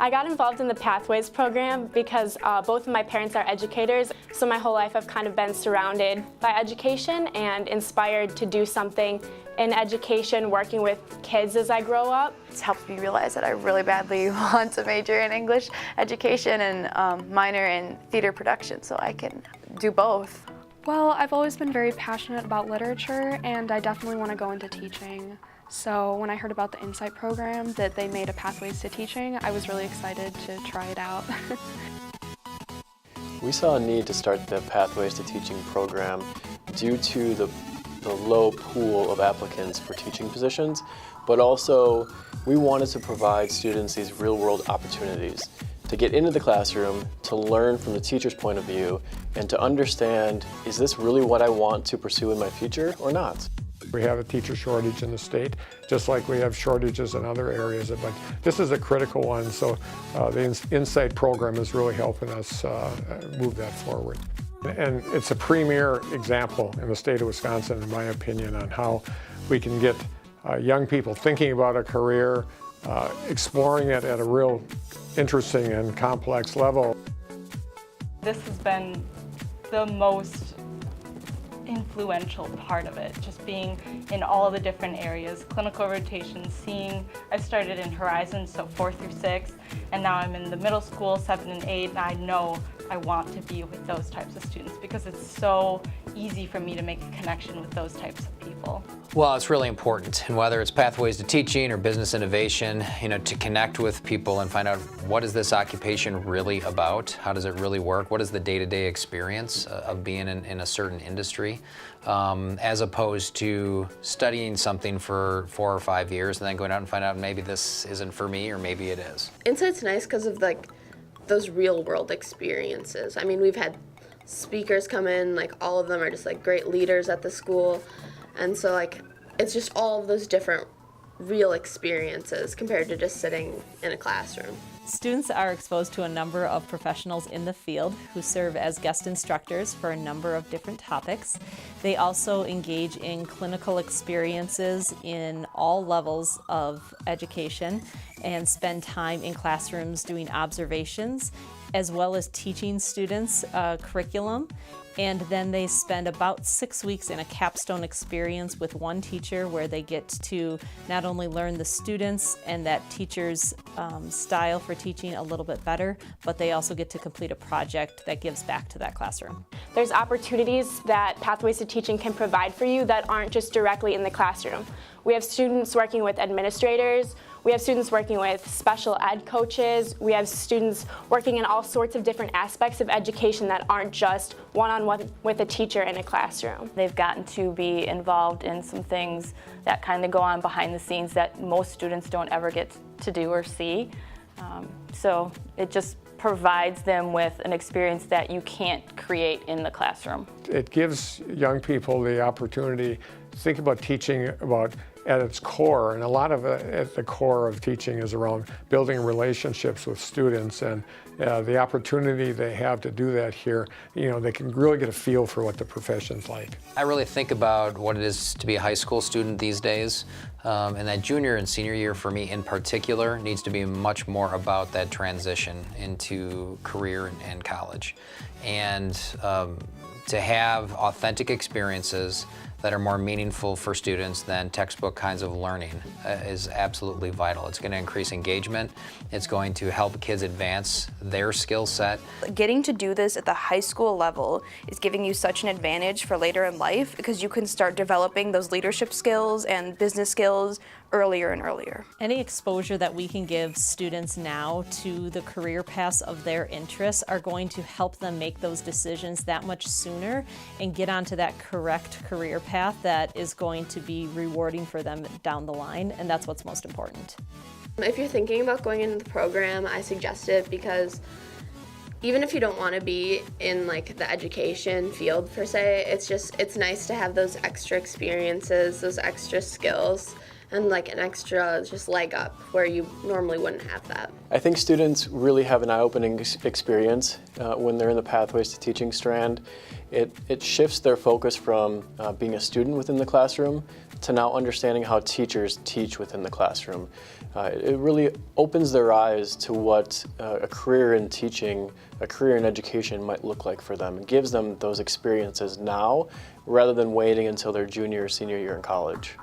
I got involved in the Pathways program because both of my parents are educators, so my whole life I've kind of been surrounded by education and inspired to do something in education, working with kids as I grow up. It's helped me realize that I really badly want to major in English education and minor in theater production so I can do both. Well, I've always been very passionate about literature, and I definitely want to go into teaching. So when I heard about the Insight program that they made a Pathways to Teaching, I was really excited to try it out. We saw a need to start the Pathways to Teaching program due to the low pool of applicants for teaching positions, but also we wanted to provide students these real-world opportunities to get into the classroom, to learn from the teacher's point of view, and to understand, is this really what I want to pursue in my future or not? We have a teacher shortage in the state, just like we have shortages in other areas, but this is a critical one, so the Insight program is really helping us move that forward. And it's a premier example in the state of Wisconsin, in my opinion, on how we can get young people thinking about a career, exploring it at a real interesting and complex level. This has been the most influential part of it, just being in all the different areas, clinical rotations, I started in Horizon, so 4 through 6, and now I'm in the middle school, 7 and 8, and I know I want to be with those types of students because it's so easy for me to make a connection with those types of people. Well, it's really important, and whether it's Pathways to Teaching or Business Innovation, to connect with people and find out what is this occupation really about, how does it really work, what is the day-to-day experience of being in a certain industry, as opposed to studying something for 4 or 5 years and then going out and find out maybe this isn't for me or maybe it is. Insight's nice because of those real-world experiences. I mean, we've had speakers come in, all of them are just great leaders at the school, and so it's just all of those different real experiences compared to just sitting in a classroom. Students are exposed to a number of professionals in the field who serve as guest instructors for a number of different topics. They also engage in clinical experiences in all levels of education and spend time in classrooms doing observations as well as teaching students curriculum. And then they spend about 6 weeks in a capstone experience with one teacher where they get to not only learn the students and that teacher's style for teaching a little bit better, but they also get to complete a project that gives back to that classroom. There's opportunities that Pathways to Teaching can provide for you that aren't just directly in the classroom. We have students working with administrators, we have students working with special ed coaches, we have students working in all sorts of different aspects of education that aren't just one-on-one with a teacher in a classroom. They've gotten to be involved in some things that kind of go on behind the scenes that most students don't ever get to do or see. So it just provides them with an experience that you can't create in the classroom. It gives young people the opportunity to think about teaching at its core, and a lot of it at the core of teaching is around building relationships with students, and the opportunity they have to do that here, they can really get a feel for what the profession's like. I really think about what it is to be a high school student these days, and that junior and senior year for me in particular needs to be much more about that transition into career and college. And to have authentic experiences that are more meaningful for students than textbook kinds of learning is absolutely vital. It's going to increase engagement. It's going to help kids advance their skill set. Getting to do this at the high school level is giving you such an advantage for later in life because you can start developing those leadership skills and business skills earlier and earlier. Any exposure that we can give students now to the career paths of their interests are going to help them make those decisions that much sooner and get onto that correct career path that is going to be rewarding for them down the line, and that's what's most important. If you're thinking about going into the program, I suggest it because even if you don't want to be in the education field per se, it's nice to have those extra experiences, those extra skills, and an extra leg up where you normally wouldn't have that. I think students really have an eye-opening experience when they're in the Pathways to Teaching strand. It shifts their focus from being a student within the classroom to now understanding how teachers teach within the classroom. It really opens their eyes to what a career in teaching, a career in education might look like for them. It gives them those experiences now rather than waiting until their junior or senior year in college.